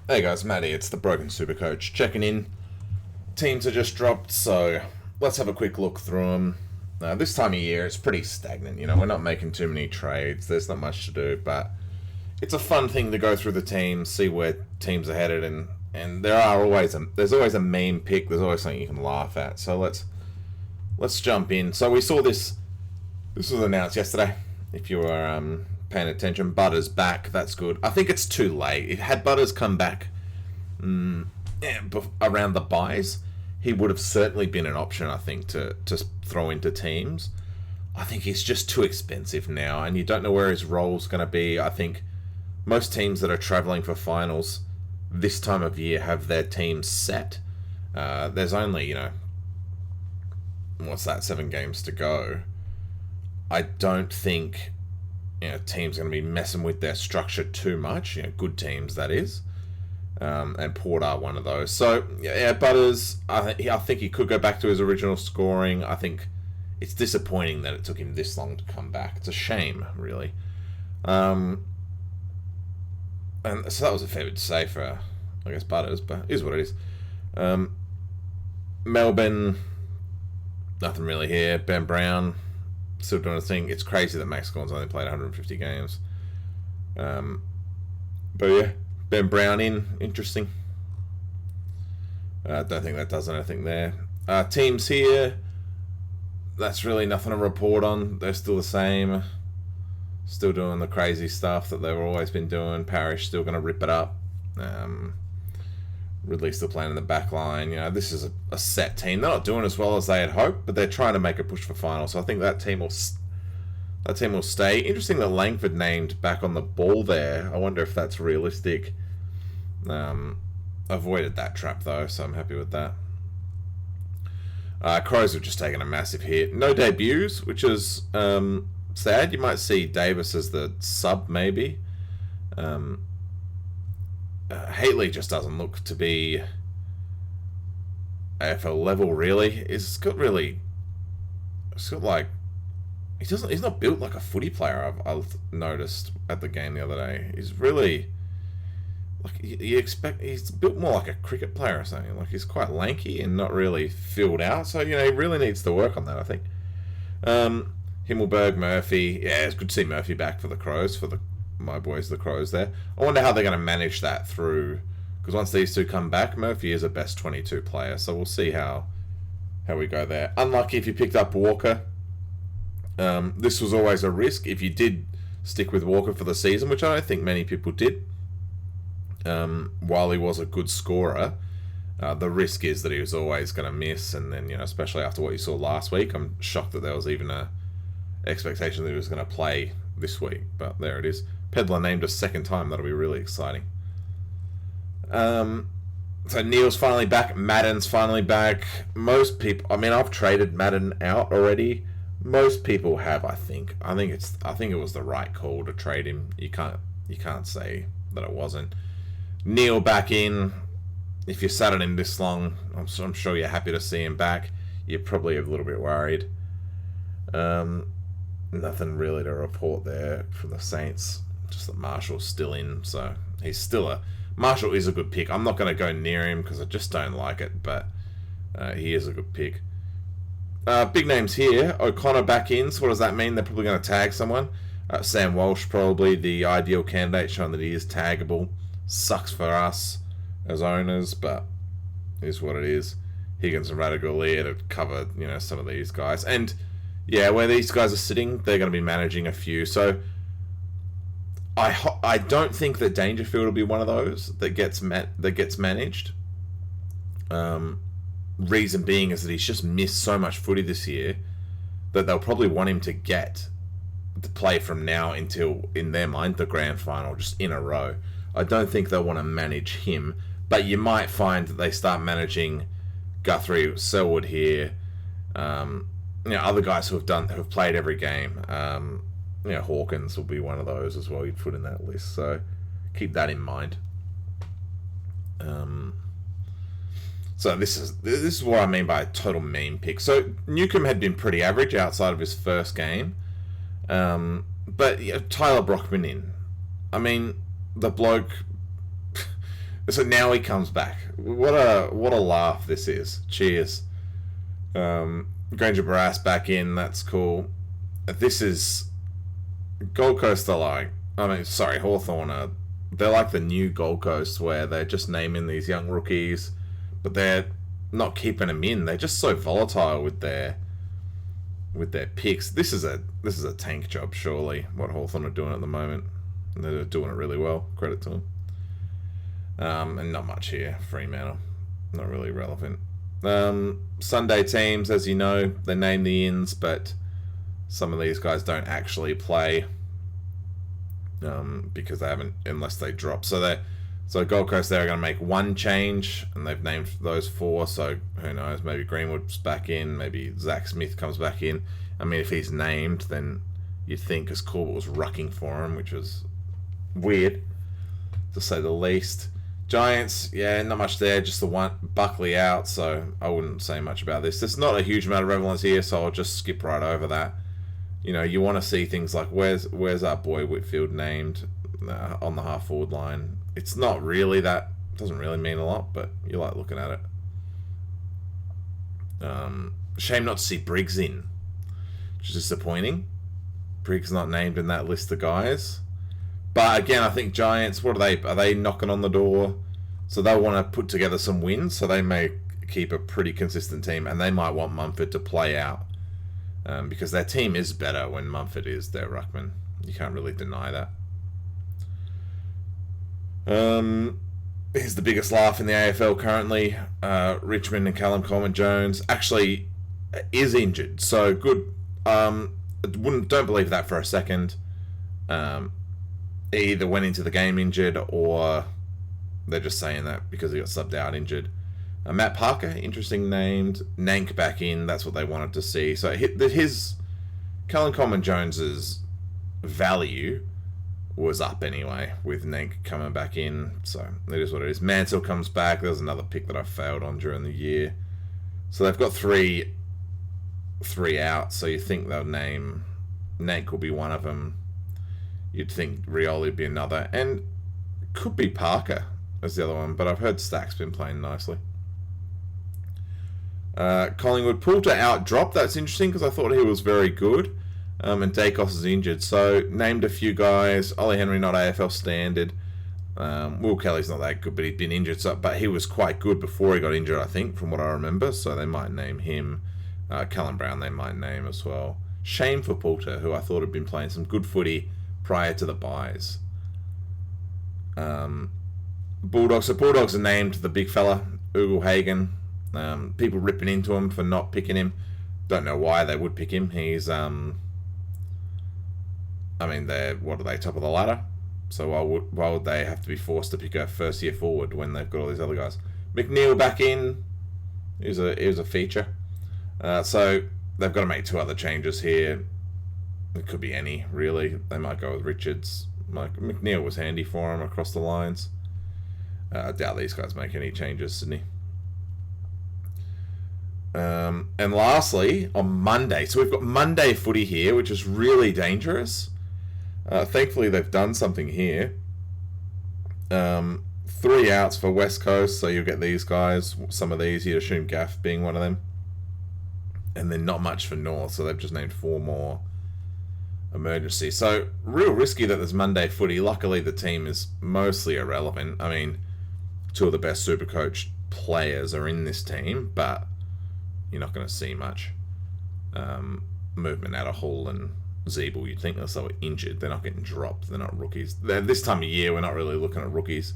Hey guys, Matty, it's the Broken Supercoach checking in. Teams are just dropped, so let's have a quick look through them. This time of year, it's pretty stagnant. We're not making too many trades. There's not much to do, but it's a fun thing to go through the teams, see where teams are headed, and there's always a meme pick. There's always something you can laugh at. So let's jump in. So we saw this. This was announced yesterday. If you were paying attention, Butters back. That's good. I think it's too late. Had Butters come back around the buys, he would have certainly been an option, I think, to throw into teams. I think he's just too expensive now, and you don't know where his role's going to be. I think most teams that are travelling for finals this time of year have their teams set. There's only, 7 games to go. I don't think teams are going to be messing with their structure too much. Good teams, that is. And Port are one of those. So, Butters, I think he could go back to his original scoring. I think it's disappointing that it took him this long to come back. It's a shame, really. And so that was a fair bit to say for, I guess, Butters, but it is what it is. Melbourne, nothing really here. Ben Brown, still doing a thing. It's crazy that Max Gawn's only played 150 games. But yeah, Ben Brown interesting. I don't think that does anything there. Teams here, that's really nothing to report on. They're still the same. Still doing the crazy stuff that they've always been doing. Parrish still going to rip it up. Ridley still playing in the back line. This is a set team. They're not doing as well as they had hoped, but they're trying to make a push for final. So I think that team will stay. Interesting that Langford named back on the ball there. I wonder if that's realistic. Avoided that trap though, so I'm happy with that. Crows have just taken a massive hit. No debuts, which is sad. You might see Davis as the sub maybe. Haley just doesn't look to be AFL level, really. He's got like, he's not built like a footy player. I've noticed at the game the other day. He's really like he's built more like a cricket player or something. Like he's quite lanky and not really filled out. So he really needs to work on that, I think. Himmelberg, Murphy. Yeah, it's good to see Murphy back for the Crows, my boys, the Crows there. I wonder how they're going to manage that through, because once these two come back, Murphy is a best 22 player, so we'll see how we go there. Unlucky if you picked up Walker. This was always a risk if you did stick with Walker for the season, which I don't think many people did. While he was a good scorer, the risk is that he was always going to miss, and then especially after what you saw last week, I'm shocked that there was even a expectation that he was going to play this week, but there it is. Pedler named a second time. That'll be really exciting. So Neil's finally back. Madden's finally back. Most people, I've traded Madden out already. Most people have, I think. I think it was the right call to trade him. You can't say that it wasn't. Neil back in. If you sat on him this long, I'm sure you're happy to see him back. You're probably a little bit worried. Nothing really to report there from the Saints. Just that Marshall's still in, so Marshall is a good pick. I'm not going to go near him because I just don't like it, but he is a good pick. Big names here. O'Connor back in, so what does that mean? They're probably going to tag someone. Sam Walsh, probably the ideal candidate, showing that he is taggable. Sucks for us as owners, but is what it is. Higgins and Radical here to cover, some of these guys. And yeah, where these guys are sitting, they're going to be managing a few. So I don't think that Dangerfield will be one of those that gets managed. Reason being is that he's just missed so much footy this year that they'll probably want him to play from now until, in their mind, the grand final, just in a row. I don't think they'll want to manage him, but you might find that they start managing Guthrie, Selwood here. Other guys who have played every game. Hawkins will be one of those as well. You'd put in that list, so keep that in mind. So this is what I mean by a total meme pick. So Newcomb had been pretty average outside of his first game, but Tyler Brockman in. The bloke So now he comes back. What a laugh this is. Cheers. Granger Barras back in. That's cool. This is Gold Coast are like, Hawthorn they're like the new Gold Coast where they're just naming these young rookies, but they're not keeping them in. They're just so volatile with their picks. This is a tank job, surely, what Hawthorn are doing at the moment. They're doing it really well. Credit to them. And not much here. Fremantle, not really relevant. Sunday teams, as you know, they name the ins, but some of these guys don't actually play because they haven't, unless they drop. So Gold Coast, they're going to make one change, and they've named those 4. So who knows? Maybe Greenwood's back in. Maybe Zach Smith comes back in. I mean, if he's named, then you'd think, because Corbett was rucking for him, which was weird, to say the least. Giants, yeah, not much there. Just the one Buckley out, so I wouldn't say much about this. There's not a huge amount of relevance here, so I'll just skip right over that. You know, you want to see things like where's our boy Whitfield named on the half forward line. It's not really that, doesn't really mean a lot, but you like looking at it. Shame not to see Briggs in, which is disappointing. Briggs not named in that list of guys. But again, I think Giants, what are they knocking on the door? So they'll want to put together some wins, so they may keep a pretty consistent team, and they might want Mumford to play out. Because their team is better when Mumford is their ruckman. You can't really deny that. Here's the biggest laugh in the AFL currently. Richmond and Callum Coleman-Jones actually is injured. So good. Don't believe that for a second. He either went into the game injured, or they're just saying that because he got subbed out injured. Matt Parker, interesting named. Nank back in, that's what they wanted to see. So his Callum Coleman-Jones's value was up anyway with Nank coming back in. So it is what it is. Mansell comes back. There's another pick that I failed on during the year. So they've got three out. So you think they'll name Nank will be one of them. You'd think Rioli would be another, and could be Parker as the other one. But I've heard Stack's been playing nicely. Collingwood, Poulter out drop. That's interesting because I thought he was very good. And Dacos is injured. So named a few guys. Ollie Henry not AFL standard. Will Kelly's not that good, but he'd been injured. But he was quite good before he got injured, I think, from what I remember. So they might name him. Callum Brown they might name as well. Shame for Poulter, who I thought had been playing some good footy prior to the buys. Bulldogs. So Bulldogs are named the big fella, Ugle Hagen. People ripping into him for not picking him. Don't know why they would pick him. He's, they're, what are they, top of the ladder? So why would they have to be forced to pick a first year forward when they've got all these other guys? McNeil back in. He was a feature. So they've got to make 2 other changes here. It could be any, really. They might go with Richards. McNeil was handy for him across the lines. I doubt these guys make any changes, Sydney. And lastly, on Monday. So we've got Monday footy here, which is really dangerous. Thankfully, they've done something here. 3 outs for West Coast, so you'll get these guys. Some of these, you'd assume Gaff being one of them. And then not much for North, so they've just named 4 more emergency. So real risky that there's Monday footy. Luckily, the team is mostly irrelevant. I mean, 2 of the best Supercoach players are in this team, but you're not going to see much movement out of Hull and Zeeble. You'd think they're so injured. They're not getting dropped. They're not rookies. This time of year, we're not really looking at rookies.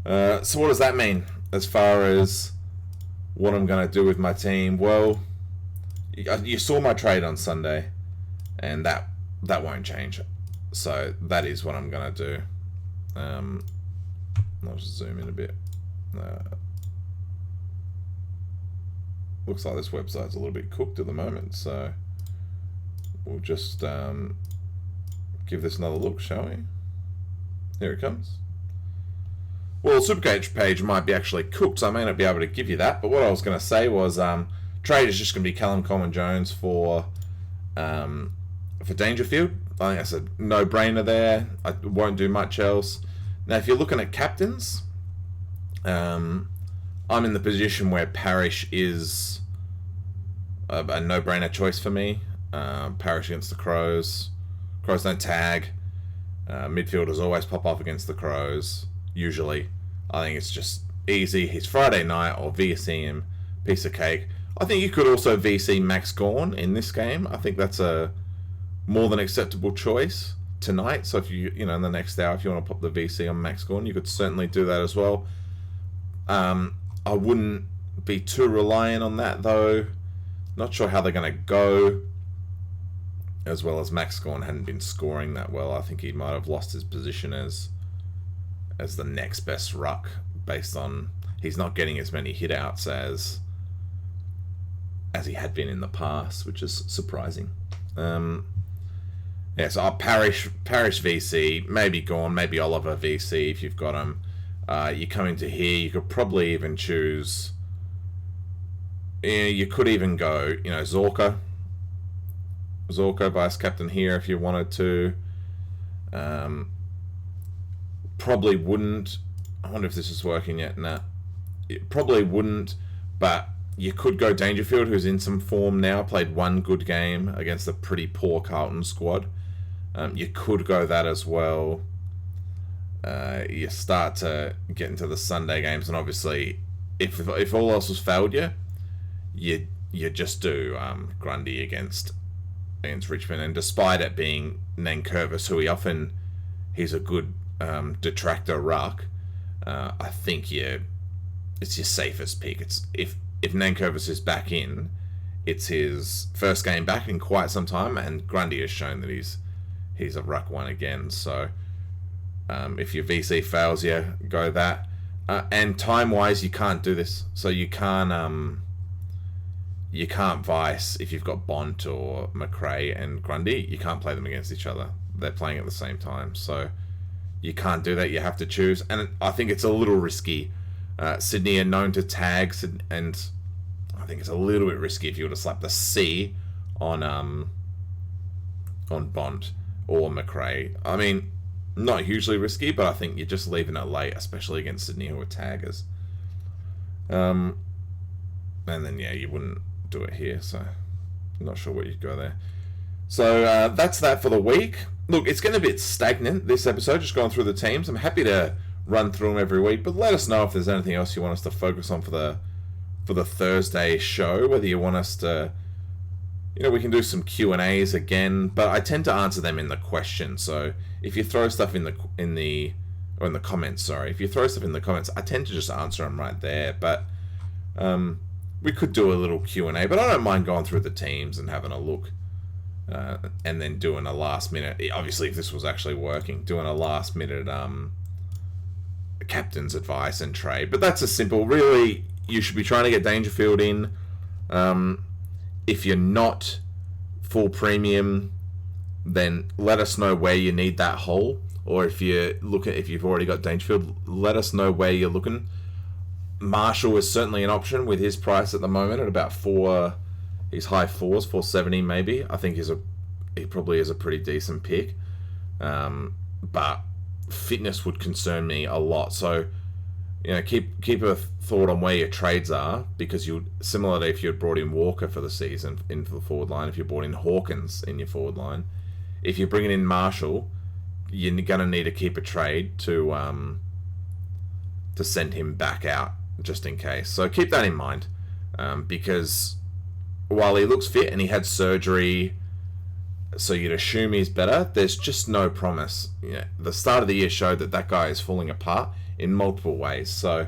So what does that mean as far as what I'm going to do with my team? Well, you saw my trade on Sunday, and that won't change. So that is what I'm going to do. I'll just zoom in a bit. Looks like this website's a little bit cooked at the moment, so we'll just give this another look, shall we? Here it comes. Well, the Supercoach page might be actually cooked, so I may not be able to give you that, but what I was going to say was trade is just going to be Callum Coleman-Jones for Dangerfield. I think that's a no-brainer there. I won't do much else. Now, if you're looking at captains, I'm in the position where Parrish is a no-brainer choice for me. Parrish against the Crows. Crows don't tag. Midfielders always pop off against the Crows, usually. I think it's just easy. He's Friday night, or VC him, piece of cake. I think you could also VC Max Gawn in this game. I think that's a more than acceptable choice tonight. So if in the next hour, if you want to pop the VC on Max Gawn, you could certainly do that as well. I wouldn't be too reliant on that, though. Not sure how they're going to go. As well as Max Gawn hadn't been scoring that well. I think he might have lost his position as the next best ruck, based on he's not getting as many hit-outs as he had been in the past, which is surprising. So I'll Parish VC, maybe Gawn, maybe Oliver VC if you've got him. You come into here, you could probably even choose... you could even go, Zorka vice captain here if you wanted to. Probably wouldn't. I wonder if this is working yet. Nah, it probably wouldn't. But you could go Dangerfield, who's in some form now. Played one good game against a pretty poor Carlton squad. You could go that as well. You start to get into the Sunday games, and obviously, if all else has failed you just do Grundy against Richmond, and despite it being Nankervis, who he's a good detractor ruck, I think it's your safest pick. It's if Nankervis is back in, it's his first game back in quite some time, and Grundy has shown that he's a ruck one again. So if your VC fails you, go that. And time wise, you can't do this, so you can't vice if you've got Bont or McRae and Grundy. You can't play them against each other. They're playing at the same time. So you can't do that. You have to choose. And I think it's a little risky. Sydney are known to tags, and I think it's a little bit risky if you were to slap the C on Bont or McRae. I mean, not hugely risky, but I think you're just leaving it late, especially against Sydney, who are taggers. And then, you wouldn't do it here, so I'm not sure where you'd go there. So that's that for the week. Look, it's getting a bit stagnant, this episode, just going through the teams. I'm happy to run through them every week, but let us know if there's anything else you want us to focus on for the Thursday show, whether you want us to, we can do some Q&As again, but I tend to answer them in the question. So if you throw stuff in the comments, if you throw stuff in the comments, I tend to just answer them right there. But we could do a little Q&A, but I don't mind going through the teams and having a look, and then doing a last minute, obviously if this was actually working, doing a last minute captain's advice and trade. But that's a simple, really, you should be trying to get Dangerfield in. If you're not full premium, then let us know where you need that hole. Or if you've already got Dangerfield, let us know where you're looking. Marshall is certainly an option with his price at the moment at about his high fours, 470 maybe. I think he probably is a pretty decent pick. But fitness would concern me a lot. So, keep a thought on where your trades are, because similarly if you had brought in Walker for the season into the forward line, if you brought in Hawkins in your forward line, if you're bringing in Marshall, you're going to need to keep a trade to send him back out just in case. So keep that in mind, because while he looks fit and he had surgery, so you'd assume he's better, there's just no promise. The start of the year showed that guy is falling apart in multiple ways. So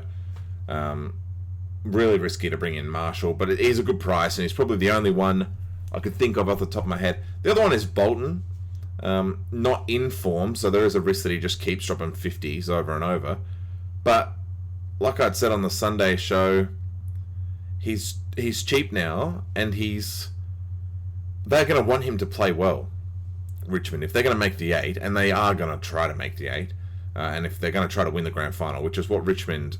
really risky to bring in Marshall, but it is a good price, and he's probably the only one I could think of off the top of my head. The other one is Bolton, not in form, so there is a risk that he just keeps dropping 50s over and over. But like I'd said on the Sunday show, he's cheap now, and they're going to want him to play well, Richmond. If they're going to make the 8, and they are going to try to make the 8, and if they're going to try to win the grand final, which is what Richmond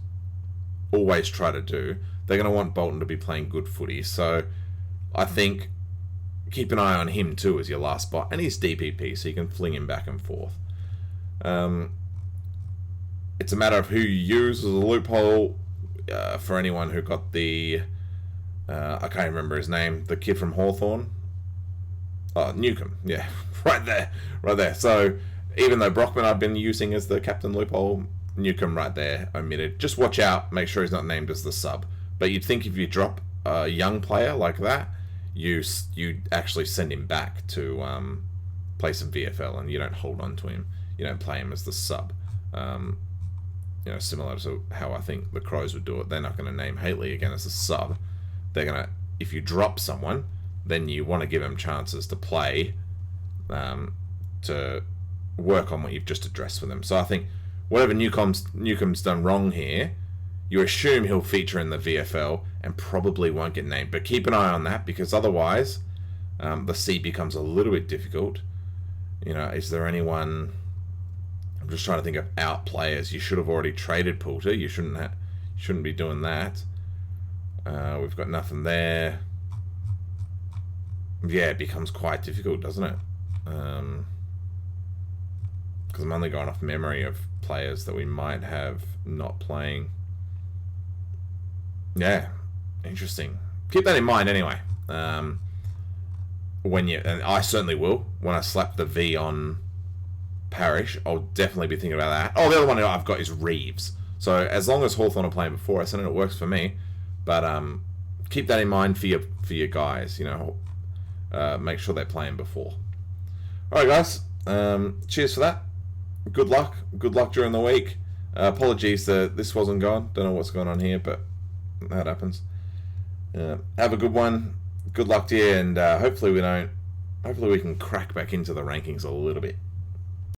always try to do, they're going to want Bolton to be playing good footy. So I think keep an eye on him too as your last spot, and he's DPP, so you can fling him back and forth. it's a matter of who you use as a loophole. For anyone who got the, I can't remember his name, the kid from Hawthorn. Oh, Newcomb, yeah, right there. So even though Brockman I've been using as the captain loophole, Newcomb right there omitted. Just watch out, make sure he's not named as the sub. But you'd think if you drop a young player like that, you actually send him back to play some VFL, and you don't hold on to him. You don't play him as the sub. Similar to how I think the Crows would do it. They're not going to name Haley again as a sub. They're going to, if you drop someone, then you want to give them chances to play, to work on what you've just addressed for them. So I think whatever Newcomb's done wrong here, you assume he'll feature in the VFL and probably won't get named. But keep an eye on that, because otherwise the C becomes a little bit difficult. Is there anyone... I'm just trying to think of out players. You should have already traded Poulter. You shouldn't be doing that. We've got nothing there. Yeah, it becomes quite difficult, doesn't it? Because I'm only going off memory of players that we might have not playing. Yeah, interesting. Keep that in mind anyway. And I certainly will, when I slap the V on Parish, I'll definitely be thinking about that. Oh, the other one I've got is Reeves. So as long as Hawthorn are playing before us, then it works for me. But keep that in mind for your guys. Make sure they're playing before. All right, guys. Cheers for that. Good luck. Good luck during the week. Apologies that this wasn't gone. Don't know what's going on here, but that happens. Have a good one. Good luck to you, and hopefully we can crack back into the rankings a little bit.